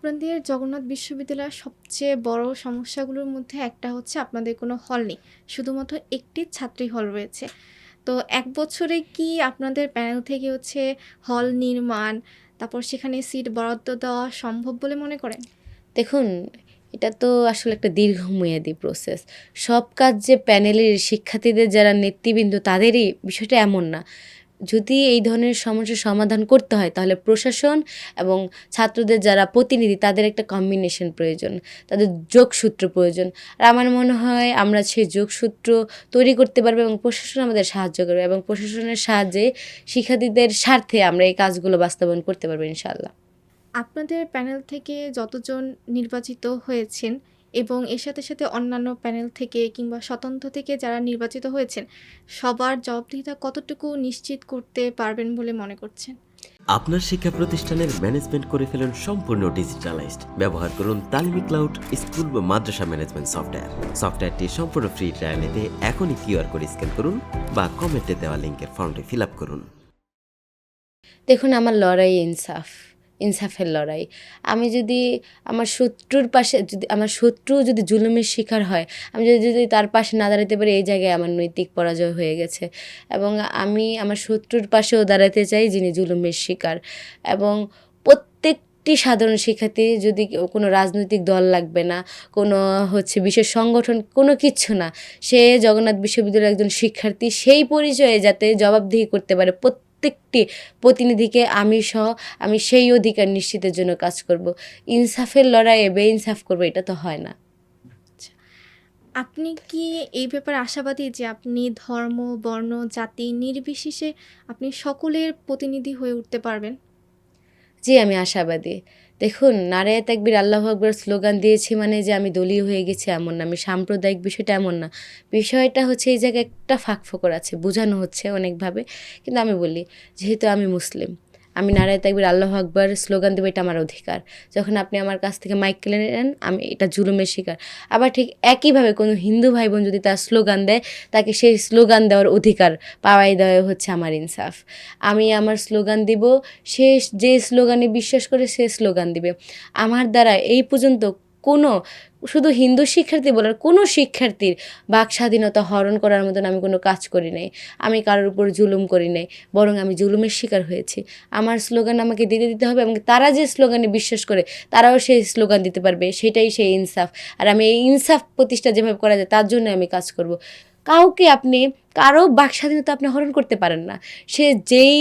আপনাদের জগন্নাথ বিশ্ববিদ্যালয়ের সবচেয়ে বড় সমস্যাগুলোর মধ্যে একটা হচ্ছে আপনাদের কোনো হল নেই। শুধুমাত্র একটি ছাত্রী হল রয়েছে। তো ১ বছরে কি আপনাদের প্যানেল থেকে হচ্ছে হল নির্মাণ, তারপর সেখানে সিট বরাদ্দ দেওয়া সম্ভব বলে মনে করেন? দেখুন, এটা তো আসলে একটা দীর্ঘমেয়াদী প্রসেস। সব কাজ যে প্যানেলের শিক্ষার্থীদের যারা নেতৃবৃন্দ তাদেরই বিষয়টা এমন না। যদি এই ধরনের সমস্যার সমাধান করতে হয় তাহলে প্রশাসন এবং ছাত্রদের যারা প্রতিনিধি তাদের একটা কম্বিনেশন প্রয়োজন। তাদের যোগসূত্র প্রয়োজন। আর আমার মনে হয় আমরা সেই যোগসূত্র তৈরি করতে পারবো এবং প্রশাসন আমাদের সাহায্য করবে এবং প্রশাসনের সাহায্যে শিক্ষার্থীদের স্বার্থে আমরা এই কাজগুলো বাস্তবায়ন করতে পারবো ইনশাআল্লাহ। আপনাদের প্যানেল থেকে যতজন নির্বাচিত হয়েছেন এবং এর সাথে অন্যান্য প্যানেল থেকে কিংবা স্বতন্ত্র থেকে যারা নির্বাচিত হয়েছেন, সবার জবাবদিহিতা কতটুকু নিশ্চিত করতে পারবেন বলে মনে করছেন? আপনার শিক্ষা প্রতিষ্ঠানের ম্যানেজমেন্ট করে ফেলুন সম্পূর্ণ ডিজিটালাইজড। ব্যবহার করুন তালিমি ক্লাউড স্কুল বা মাদ্রাসা ম্যানেজমেন্ট সফটওয়্যার। সফটওয়্যারটি সম্পূর্ণ ফ্রি ট্রায়াল নিতে এখনই কিউআর কোড স্ক্যান করুন বা কমেন্টে দেওয়া লিঙ্কের ফর্মটি ফিল আপ করুন। দেখুন, আমার লড়াই ইনসাফ, ইনসাফের লড়াই। আমি যদি আমার শত্রুর পাশে যদি আমার শত্রু যদি জুলুমের শিকার হয়, আমি যদি তার পাশে না দাঁড়াতে পারি এই জায়গায় আমার নৈতিক পরাজয় হয়ে গেছে। এবং আমি আমার শত্রুর পাশেও দাঁড়াতে চাই যিনি জুলুমের শিকার। এবং প্রত্যেকটি সাধারণ শিক্ষার্থী যদি কোনো রাজনৈতিক দল লাগবে না, কোনো বিশেষ সংগঠন কোনো কিচ্ছু না। সে জগন্নাথ বিশ্ববিদ্যালয়ের একজন শিক্ষার্থী, সেই পরিচয়ে যাতে জবাবদিহি করতে পারে প্রত্যেকটি প্রতিনিধিকে আমি সেই অধিকার নিশ্চিতের জন্য কাজ করব। ইনসাফের লড়াইয়ে বেইনসাফ করব এটা তো হয় না। আচ্ছা। আপনি কি এই ব্যাপারে আশাবাদী যে আপনি ধর্ম, বর্ণ, জাতি নির্বিশেষে আপনি সকলের প্রতিনিধি হয়ে উঠতে পারবেন? জি, আমি আশাবাদী। দেখুন, নারায়ে তাকবীর আল্লাহু আকবার স্লোগান দিয়েছি মানে যে আমি দলীয় হয়ে গেছি এমন না। আমি সাম্প্রদায়িক বিষয়টা এমন না। বিষয়টা হচ্ছে এই জায়গায় একটা ফাঁকফোকর আছে। বোঝানো হচ্ছে অনেকভাবে। কিন্তু আমি বলি, যেহেতু আমি মুসলিম, আমি নারায়ে তাকবীর আল্লাহু আকবার স্লোগান দেব এটা আমার অধিকার। যখন আপনি আমার কাছ থেকে মাইক কেড়ে নেন, আমি এটা জুলুমের শিকার। আবার ঠিক একইভাবে কোনো হিন্দু ভাই-বোন যদি তার স্লোগান দেয়, তাকে সেই স্লোগান দেওয়ার অধিকার পাওয়াই দেওয়া হচ্ছে আমার ইনসাফ। আমি আমার স্লোগান দিব, সে যে স্লোগানে বিশ্বাস করে সে স্লোগান দিবে। আমার দ্বারা এই পর্যন্ত কোনো শুধু হিন্দু শিক্ষার্থী বলার কোনো শিক্ষার্থীর বাক স্বাধীনতা হরণ করার মতন আমি কোনো কাজ করি নাই। আমি কারোর উপর জুলুম করি নাই, বরং আমি জুলুমের শিকার হয়েছি। আমার স্লোগান আমাকে দিতে হবে এবং তারা যে স্লোগানে বিশ্বাস করে তারাও সেই স্লোগান দিতে পারবে, সেটাই সেই ইনসাফ। আর আমি এই ইনসাফ প্রতিষ্ঠা যেভাবে করা যায় তার জন্য আমি কাজ করব। কাউকে আপনি কারো বাক স্বাধীনতা আপনি হরণ করতে পারেন না। সে যেই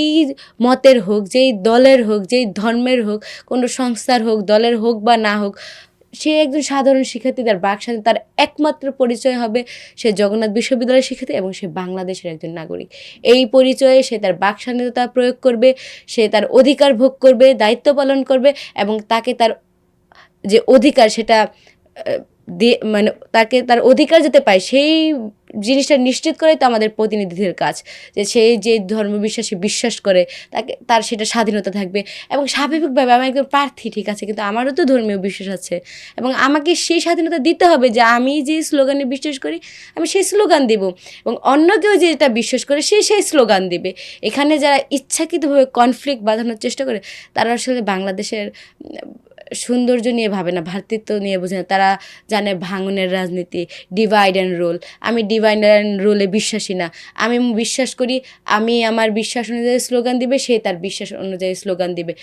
মতের হোক, যেই দলের হোক, যেই ধর্মের হোক, কোনো সংস্থার হোক, দলের হোক বা না হোক, সে একজন সাধারণ শিক্ষার্থী। তার বাক স্বাধীনতা তার একমাত্র পরিচয় হবে সে জগন্নাথ বিশ্ববিদ্যালয়ের শিক্ষার্থী এবং সে বাংলাদেশের একজন নাগরিক। এই পরিচয়ে সে তার বাক স্বাধীনতা প্রয়োগ করবে, সে তার অধিকার ভোগ করবে, দায়িত্ব পালন করবে এবং তাকে তার যে অধিকার সেটা দিয়ে মানে তাকে তার অধিকার যাতে পায় সেই জিনিসটা নিশ্চিত করাই তো আমাদের প্রতিনিধিদের কাজ। যে সেই যে ধর্মবিশ্বাসে বিশ্বাস করে তার সেটা স্বাধীনতা থাকবে এবং স্বাভাবিকভাবে আমি একজন প্রার্থী, ঠিক আছে, কিন্তু আমারও তো ধর্মীয় বিশ্বাস আছে এবং আমাকে সেই স্বাধীনতা দিতে হবে যে আমি যে স্লোগানে বিশ্বাস করি আমি সেই স্লোগান দিব এবং অন্য কেউ যেটা বিশ্বাস করে সে সেই স্লোগান দিবে। এখানে যারা ইচ্ছাকৃতভাবে কনফ্লিক্ট বাঁধানোর চেষ্টা করে তারা আসলে বাংলাদেশের সৌন্দর্য নিয়ে ভাবে না, ভ্রাতৃত্ব নিয়ে বোঝে না। তারা জানে ভাঙনের রাজনীতি, ডিভাইড অ্যান্ড রুল। আমি ডিভাইড অ্যান্ড রুলে বিশ্বাসী না। আমি বিশ্বাস করি আমি আমার বিশ্বাস অনুযায়ী স্লোগান দিবে, সে তার বিশ্বাস অনুযায়ী স্লোগান দিবে।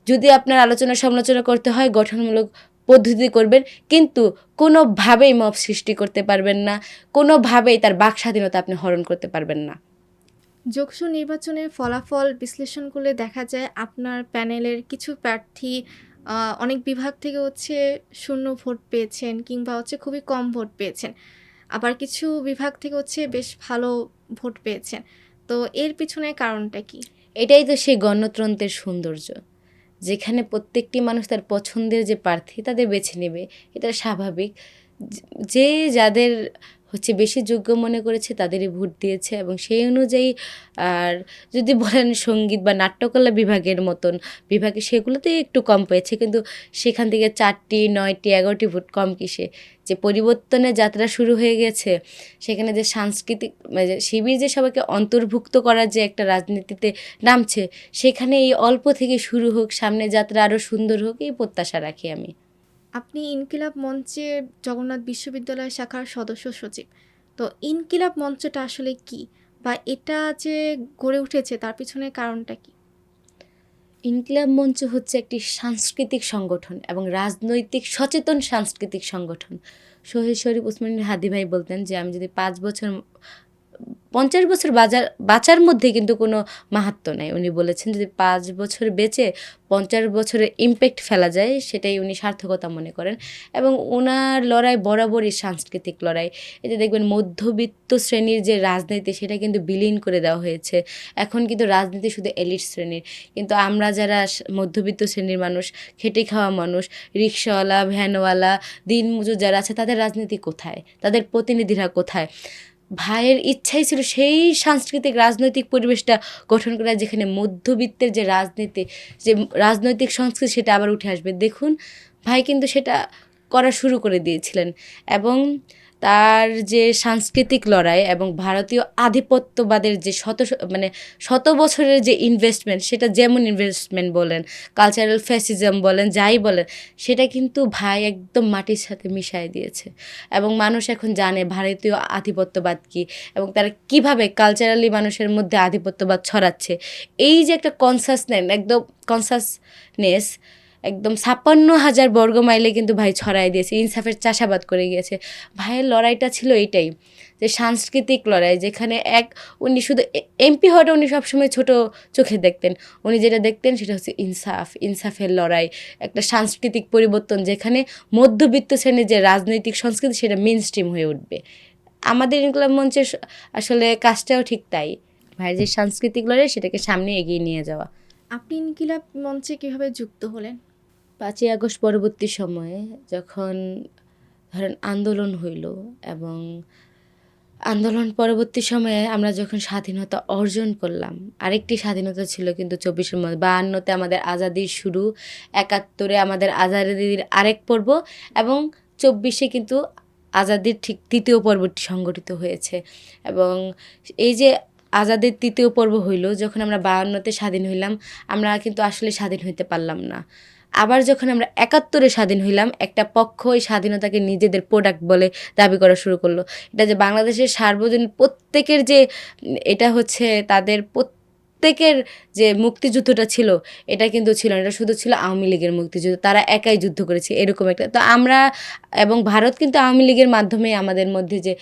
যদি আপনার আলোচনা সমালোচনা করতে হয় গঠনমূলক পদ্ধতি করবেন, কিন্তু কোনোভাবেই মব সৃষ্টি করতে পারবেন না, কোনোভাবেই তার বাক স্বাধীনতা আপনি হরণ করতে পারবেন না। যোগসু নির্বাচনের ফলাফল বিশ্লেষণ করলে দেখা যায় আপনার প্যানেলের কিছু প্রার্থী অনেক বিভাগ থেকে হচ্ছে ০ ভোট পেয়েছেন কিংবা হচ্ছে খুবই কম ভোট পেয়েছেন। আবার কিছু বিভাগ থেকে হচ্ছে বেশ ভালো ভোট পেয়েছেন। তো এর পিছনে কারণটা কি? এটাই তো সেই গণতন্ত্রের সৌন্দর্য, যেখানে প্রত্যেকটি মানুষ তার পছন্দের যে প্রার্থী তাদের বেছে নেবে, এটা স্বাভাবিক। যে যাদের হচ্ছে বেশি যোগ্য মনে করেছে তাদেরই ভোট দিয়েছে, এবং সেই অনুযায়ী আর যদি বলেন সঙ্গীত বা নাট্যকলা বিভাগের মতন বিভাগে সেগুলোতে একটু কম পেয়েছে, কিন্তু সেখান থেকে 4টি 9টি 11টি ভোট কম কিসে, যে পরিবর্তনের যাত্রা শুরু হয়ে গেছে সেখানে যে সাংস্কৃতিক মানে যে শিবির যে সবাইকে অন্তর্ভুক্ত করার যে একটা রাজনীতিতে নামছে, সেখানে এই অল্প থেকে শুরু হোক, সামনে যাত্রা আরও সুন্দর হোক, এই প্রত্যাশা রাখি আমি। আপনি ইনকিলাব মঞ্চের জগন্নাথ বিশ্ববিদ্যালয় শাখার সদস্য সচিব। তো ইনকিলাব মঞ্চটা আসলে কি? বা এটা যে গড়ে উঠেছে তার পিছনের কারণটা কি? ইনকিলাব মঞ্চ হচ্ছে একটি সাংস্কৃতিক সংগঠন এবং রাজনৈতিক সচেতন সাংস্কৃতিক সংগঠন। শহীদ শরীফ ওসমান হাদি ভাই বলতেন যে আমি যদি 5 বছর 50 বছর বাঁচার মধ্যে কিন্তু কোনো মাহাত্ম্য নাই। উনি বলেছেন যদি 5 বছর বেঁচে 50 বছরের ইমপ্যাক্ট ফেলা যায় সেটাই উনি সার্থকতা মনে করেন, এবং ওনার লড়াই বরাবরই সাংস্কৃতিক লড়াই। এতে দেখবেন মধ্যবিত্ত শ্রেণীর যে রাজনীতি সেটা কিন্তু বিলীন করে দেওয়া হয়েছে। এখন কিন্তু রাজনীতি শুধু এলিট শ্রেণীর, কিন্তু আমরা যারা মধ্যবিত্ত শ্রেণীর মানুষ, খেটে খাওয়া মানুষ, রিক্সাওয়ালা, ভ্যানওয়ালা, দিনমজুর যারা আছে তাদের রাজনীতি কোথায়, তাদের প্রতিনিধিরা কোথায়? ভাইয়ের ইচ্ছাই ছিল সেই সাংস্কৃতিক রাজনৈতিক পরিবেশটা গঠন করা যেখানে মধ্যবিত্তের যে রাজনীতি, যে রাজনৈতিক সংস্কৃতি সেটা আবার উঠে আসবে। দেখুন ভাই কিন্তু সেটা করা শুরু করে দিয়েছিলেন, এবং তার যে সাংস্কৃতিক লড়াই এবং ভারতীয় আধিপত্যবাদের যে শত বছরের যে ইনভেস্টমেন্ট, সেটা যেমন ইনভেস্টমেন্ট বলেন, কালচারাল ফ্যাসিজম বলেন, যাই বলেন, সেটা কিন্তু ভাই একদম মাটির সাথে মিশিয়ে দিয়েছে। এবং মানুষ এখন জানে ভারতীয় আধিপত্যবাদ কী, এবং তারা কিভাবে কালচারালি মানুষের মধ্যে আধিপত্যবাদ ছড়াচ্ছে। এই যে একটা কনসাসনেস একদম 56,000 বর্গ মাইলে কিন্তু ভাই ছড়াই দিয়েছে, ইনসাফের চাষাবাদ করে গিয়েছে। ভাইয়ের লড়াইটা ছিল এইটাই, যে সাংস্কৃতিক লড়াই, যেখানে উনি শুধু এমপি হওয়াটা উনি সবসময় ছোট চোখে দেখতেন। উনি যেটা দেখতেন সেটা হচ্ছে ইনসাফের লড়াই, একটা সাংস্কৃতিক পরিবর্তন যেখানে মধ্যবিত্ত শ্রেণীর যে রাজনৈতিক সংস্কৃতি সেটা মেইন স্ট্রিম হয়ে উঠবে। আমাদের ইনকলাব মঞ্চের আসলে কাজটাও ঠিক তাই, ভাইয়ের যে সাংস্কৃতিক লড়াই সেটাকে সামনে এগিয়ে নিয়ে যাওয়া। আপনি ইনকিলাব মঞ্চে কিভাবে যুক্ত হলেন? 5ই আগস্ট পরবর্তী সময়ে যখন ধরেন আন্দোলন হইল, এবং আন্দোলন পরবর্তী সময়ে আমরা যখন স্বাধীনতা অর্জন করলাম, আরেকটি স্বাধীনতা ছিল কিন্তু 24-এর মধ্যে, 52-তে আমাদের আজাদির শুরু, 71-এ আমাদের আজাদির আরেক পর্ব, এবং 24-এ কিন্তু আজাদির ঠিক তৃতীয় পর্বটি সংগঠিত হয়েছে। এবং এই যে আজাদের তৃতীয় পর্ব হইল, যখন আমরা 52-তে স্বাধীন হইলাম, আমরা কিন্তু আসলে স্বাধীন হইতে পারলাম না। আবার যখন আমরা 71-এ স্বাধীন হইলাম, একটা পক্ষ ওই স্বাধীনতাকে নিজেদের প্রোডাক্ট বলে দাবি করা শুরু করলো। এটা যে বাংলাদেশের সার্বজনীন প্রত্যেকের যে এটা হচ্ছে তাদের প্রত্যেকের যে মুক্তিযুদ্ধটা ছিল, এটা কিন্তু ছিল না, এটা শুধু ছিল আওয়ামী লীগের মুক্তিযুদ্ধ, তারা একাই যুদ্ধ করেছে এরকম একটা। তো আমরা এবং ভারত কিন্তু আওয়ামী লীগের মাধ্যমে আমাদের মধ্যে যে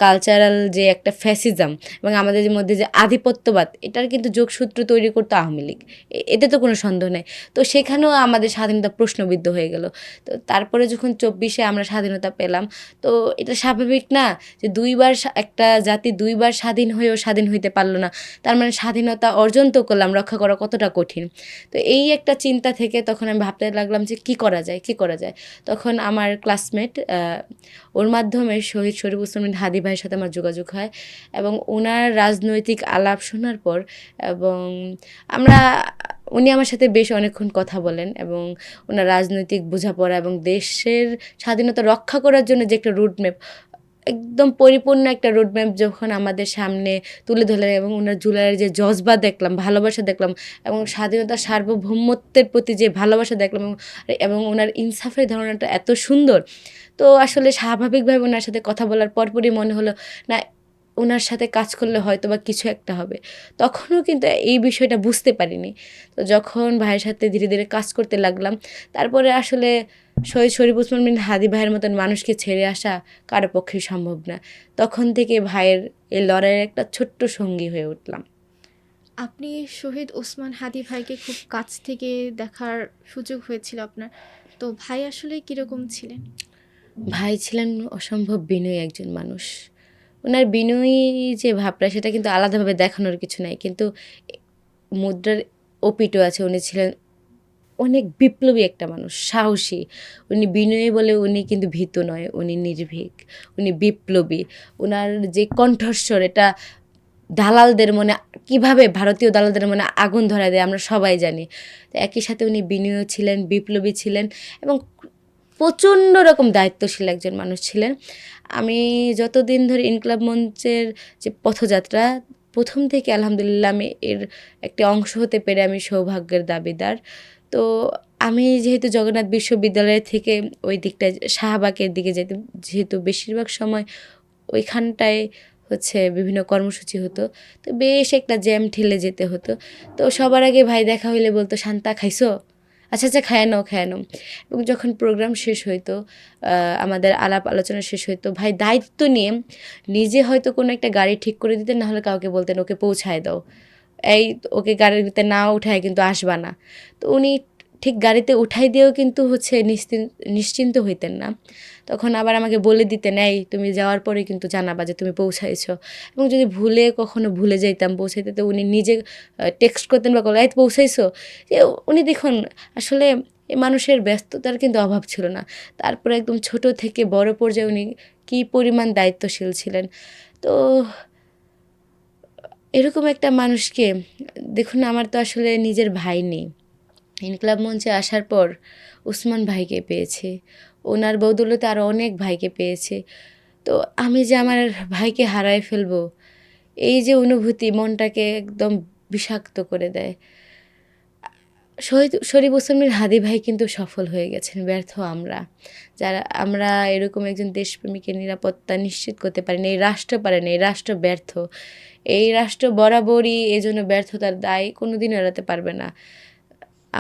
কালচারাল যে একটা ফ্যাসিজম এবং আমাদের মধ্যে যে আধিপত্যবাদ, এটার কিন্তু যোগসূত্র তৈরি করতো আওয়ামী লীগ, এতে তো কোনো সন্দেহ নেই। তো সেখানেও আমাদের স্বাধীনতা প্রশ্নবিদ্ধ হয়ে গেল। তো তারপরে যখন 24-এ আমরা স্বাধীনতা পেলাম, তো এটা স্বাভাবিক না যে একটা জাতি 2বার স্বাধীন হয়েও স্বাধীন হইতে পারলো না, তার মানে স্বাধীনতা অর্জন তো করলাম, রক্ষা করা কতটা কঠিন। তো এই একটা চিন্তা থেকে তখন আমি ভাবতে লাগলাম যে কী করা যায়। তখন আমার ক্লাসমেট, ওর মাধ্যমে শহীদ শরীফ ওসমান হাদি ভাইয়ের সাথে আমার যোগাযোগ হয়, এবং ওনার রাজনৈতিক আলাপ শোনার পর এবং উনি আমার সাথে বেশ অনেকক্ষণ কথা বলেন, এবং ওনার রাজনৈতিক বোঝাপড়া এবং দেশের স্বাধীনতা রক্ষা করার জন্য যে একটা রুটম্যাপ, একদম পরিপূর্ণ একটা রোডম্যাপ যখন আমাদের সামনে তুলে ধরলেন, এবং ওনার জুলাইয়ের যে জজবা দেখলাম, ভালোবাসা দেখলাম, এবং স্বাধীনতা সার্বভৌমত্বের প্রতি যে ভালোবাসা দেখলাম, এবং ওনার ইনসাফের ধারণাটা এত সুন্দর, তো আসলে স্বাভাবিকভাবে ওনার সাথে কথা বলার পরপরই মনে হলো না, ওনার সাথে কাজ করলে হয়তো বা কিছু একটা হবে। তখনও কিন্তু এই বিষয়টা বুঝতে পারিনি। তো যখন ভাইয়ের সাথে ধীরে ধীরে কাজ করতে লাগলাম, তারপরে আসলে শহীদ শরীফ ওসমান বিন হাদি ভাইয়ের মতন মানুষকে ছেড়ে আসা কারো পক্ষে সম্ভব না। তখন থেকে ভাইয়ের এই লড়াইয়ের একটা ছোট্ট সঙ্গী হয়ে উঠলাম। আপনি শহীদ ওসমান হাদি ভাইকে খুব কাছ থেকে দেখার সুযোগ হয়েছিল আপনার। তো ভাই আসলে কীরকম ছিলেন? ভাই ছিলেন অসম্ভব বিনয়ী একজন মানুষ। ওনার বিনয়ী যে ভাবটা সেটা কিন্তু আলাদাভাবে দেখানোর কিছু নাই, কিন্তু মুদ্রার ওপিটও আছে। উনি ছিলেন অনেক বিপ্লবী একটা মানুষ, সাহসী। উনি বিনয়ী বলে উনি কিন্তু ভীতু নয়, উনি নির্ভীক, উনি বিপ্লবী। উনার যে কণ্ঠস্বর, এটা দালালদের মনে কিভাবে, ভারতীয় দালালদের মনে আগুন ধরায় দেয় আমরা সবাই জানি। তো একই সাথে উনি বিনয়ী ছিলেন, বিপ্লবী ছিলেন এবং প্রচণ্ড রকম দায়িত্বশীল একজন মানুষ ছিলেন। আমি যতদিন ধরে ইনকলাব মঞ্চের যে পথযাত্রা, প্রথম থেকে আলহামদুলিল্লাহ আমি এর একটি অংশ হতে পেরে আমি সৌভাগ্যের দাবিদার। তো আমি যেহেতু জগন্নাথ বিশ্ববিদ্যালয় থেকে ওই দিকটায় শাহবাগের দিকে যেতে, যেহেতু বেশিরভাগ সময় ওইখানটায় হচ্ছে বিভিন্ন কর্মসূচি হতো, তো বেশ একটা জ্যাম ঠেলে যেতে হতো। তো সবার আগে ভাই দেখা হইলে বলতো, শান্তা খাইছো? আচ্ছা আচ্ছা, খায় নাও খায় নাও। এবং যখন প্রোগ্রাম শেষ হইতো, আমাদের আলাপ আলোচনা শেষ হইতো, ভাই দায়িত্ব নিয়ে নিজে হয়তো কোনো একটা গাড়ি ঠিক করে দিতেন, নাহলে কাউকে বলতেন ওকে পৌঁছায় দাও, এই ওকে গাড়িতে না উঠায় কিন্তু আসবা না। তো উনি ঠিক গাড়িতে উঠাই দিয়েও কিন্তু হচ্ছে নিশ্চিন্ত হইতেন না। তখন আবার আমাকে বলে দিতেন, এই তুমি যাওয়ার পরে কিন্তু জানাবা যে তুমি পৌঁছাইছো। এবং যদি কখনো ভুলে যাইতাম পৌঁছাইতে, তো উনি নিজে টেক্সট করতেন বা বলে, এই পৌঁছাইছো। যে উনি দেখুন, আসলে এই মানুষের ব্যস্ততার কিন্তু অভাব ছিল না। তারপরে একদম ছোট থেকে বড় পর্যায়ে উনি কী পরিমাণ দায়িত্বশীল ছিলেন। তো এরকম একটা মানুষকে, দেখুন আমার তো আসলে নিজের ভাই নেই। ইনকলাব মঞ্চে আসার পর উসমান ভাইকে পেয়েছি, ওনার বদৌলতে আরও অনেক ভাইকে পেয়েছি। তো আমি যে আমার ভাইকে হারায় ফেলবো, এই যে অনুভূতি মনটাকে একদম বিষাক্ত করে দেয়। শরীফ ওসমানীর হাদি ভাই কিন্তু সফল হয়ে গেছেন, ব্যর্থ আমরা, যারা আমরা এরকম একজন দেশপ্রেমিকের নিরাপত্তা নিশ্চিত করতে পারিনি। এই রাষ্ট্র পারেনি, এই রাষ্ট্র ব্যর্থ। এই রাষ্ট্র বরাবরই এজন্য ব্যর্থতার দায় কোনোদিনও এড়াতে পারবে না।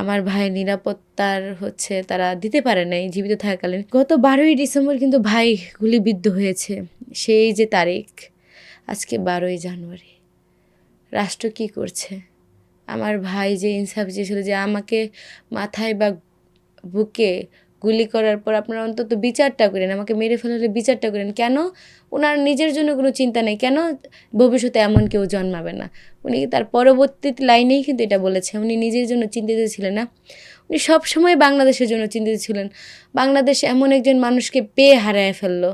আমার ভাই নিরাপত্তার হচ্ছে তারা দিতে পারে নাই জীবিত থাকাকালীন। গত 12ই ডিসেম্বর কিন্তু ভাই গুলিবিদ্ধ হয়েছে। সেই যে তারিখ, আজকে 12ই জানুয়ারি। রাষ্ট্র কি করছে? আমার ভাই যে ইনসাফ চেয়েছিল, যে আমাকে মাথায় বা বুকে গুলি করার পর আপনারা অন্তত বিচারটা করেন, আমাকে মেরে ফেলালে বিচারটা করেন। কেন? ওনার নিজের জন্য কোনো চিন্তা নেই। কেন ভবিষ্যতে এমন কেউ জন্মাবে না? উনি তার পরবর্তী লাইনেই কিন্তু এটা বলেছে, উনি নিজের জন্য চিন্তিত ছিলেন না, উনি সবসময় বাংলাদেশের জন্য চিন্তিত ছিলেন। বাংলাদেশ এমন একজন মানুষকে পেয়ে হারায় ফেললো,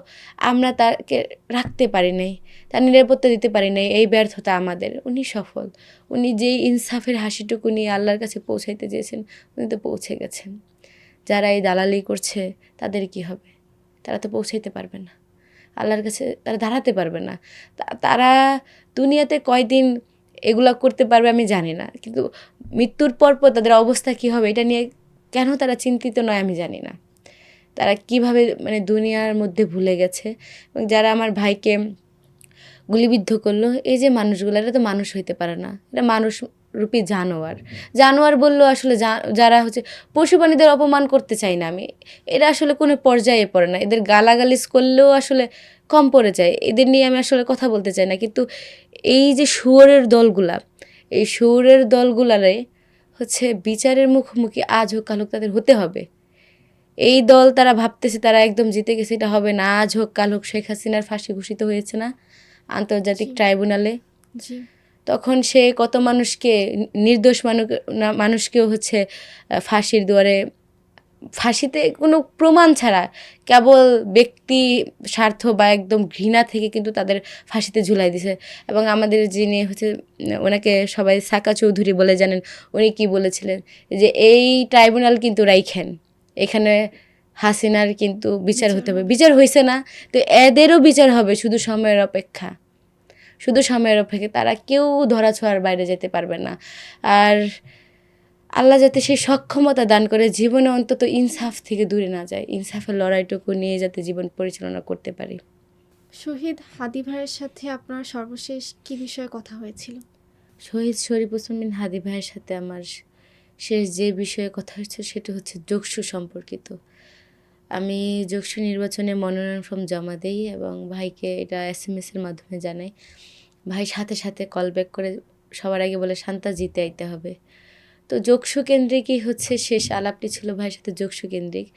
আমরা তাকে রাখতে পারি নাই, তার নিরাপত্তা দিতে পারি নাই, এই ব্যর্থতা আমাদের। উনি সফল। উনি যেই ইনসাফের হাসিটুকু নিয়ে আল্লাহর কাছে পৌঁছাইতে চেয়েছেন, উনি তো পৌঁছে গেছেন। যারা এই দালালি করছে তাদের কি হবে? তারা তো পৌঁছাইতে পারবে না আল্লাহর কাছে, তারা দাঁড়াতে পারবে না। তারা দুনিয়াতে কয়দিন এগুলা করতে পারবে আমি জানি না, কিন্তু মৃত্যুর পর তাদের অবস্থা কী হবে এটা নিয়ে কেন তারা চিন্তিত নয় আমি জানি না। তারা কিভাবে মানে দুনিয়ার মধ্যে ভুলে গেছে। এবং যারা আমার ভাইকে গুলিবিদ্ধ করলো, এই যে মানুষগুলো, এরা তো মানুষ হইতে পারে না, এটা মানুষ রূপী জানোয়ার। জানোয়ার বললেও আসলে যারা হচ্ছে পশু প্রাণীদের অপমান করতে চাই না আমি, এরা আসলে কোনো পর্যায়ে পড়ে না, এদের গালাগালিজ করলেও আসলে কম পড়ে যায়, এদের নিয়ে আমি আসলে কথা বলতে চাই না। কিন্তু এই যে শুয়োরের দলগুলা, এই শুয়োরের দলগুলারে হচ্ছে বিচারের মুখোমুখি আজ হোক কাল হোক তাদের হতে হবে। এই দল তারা ভাবতেছে তারা একদম জিতে গেছে, এটা হবে না। আজ হোক কাল হোক শেখ হাসিনার ফাঁসি ঘোষিত হয়েছে না আন্তর্জাতিক জি, ট্রাইব্যুনালে, জি। তখন সে কত মানুষকে, নির্দোষ মানুষকেও হচ্ছে ফাঁসির দুয়ারে, ফাঁসিতে কোনো প্রমাণ ছাড়া কেবল ব্যক্তি স্বার্থ বা একদম ঘৃণা থেকে কিন্তু তাদের ফাঁসিতে ঝুলাই দিছে। এবং আমাদের যিনি হচ্ছে ওনাকে সবাই সাকা চৌধুরী বলে জানেন, উনি কি বলেছিলেন যে এই ট্রাইব্যুনাল কিন্তু রাইখেন, এখানে হাসিনার কিন্তু বিচার হতে হবে। বিচার হয়েছে না, তো এদেরও বিচার হবে, শুধু সময়ের অপেক্ষা, শুধু সময়ের অপেক্ষা। তারা কেউ ধরাছোঁয়ার বাইরে যেতে পারবে না। আর আল্লাহ যাতে সেই সক্ষমতা দান করে জীবনে অন্তত ইনসাফ থেকে দূরে না যায়, ইনসাফের লড়াইটুকু নিয়ে যাতে জীবন পরিচালনা করতে পারি। শহীদ হাদি ভাইয়ের সাথে আপনার সর্বশেষ কী বিষয়ে কথা হয়েছিল? শহীদ শরীফ ওসমান হাদি ভাইয়ের সাথে আমার শেষ যে বিষয়ে কথা হচ্ছে সেটা হচ্ছে যোগসু সম্পর্কিত। আমি যোগসু নির্বাচনে মনোনয়ন ফর্ম জমা দিই এবং ভাইকে এটা SMS-এর মাধ্যমে জানাই। ভাই সাথে সাথে কল ব্যাক করে সবার আগে বলে, শান্তা জিতে আইতে হবে। তো যোগসু কেন্দ্রিকই হচ্ছে শেষ আলাপটি ছিল ভাইয়ের সাথে, যোগসু কেন্দ্রিক।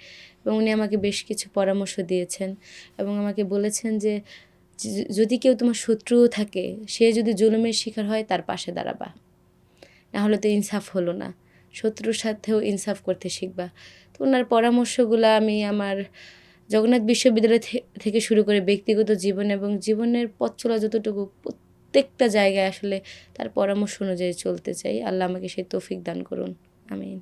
এবং উনি আমাকে বেশ কিছু পরামর্শ দিয়েছেন এবং আমাকে বলেছেন যে যদি কেউ তোমার শত্রুও থাকে, সে যদি জুলুমের শিকার হয় তার পাশে দাঁড়াবা, না হলে তো ইনসাফ হলো না। শত্রুর সাথেও ইনসাফ করতে শিখবা। তো ওনার পরামর্শগুলো আমি আমার জগন্নাথ বিশ্ববিদ্যালয় থেকে শুরু করে ব্যক্তিগত জীবন এবং জীবনের পথ চলা যতটুকু প্রত্যেকটা জায়গায় আসলে তার পরামর্শ অনুযায়ী চলতে চাই। আল্লাহ আমাকে সেই তৌফিক দান করুন। আমিন।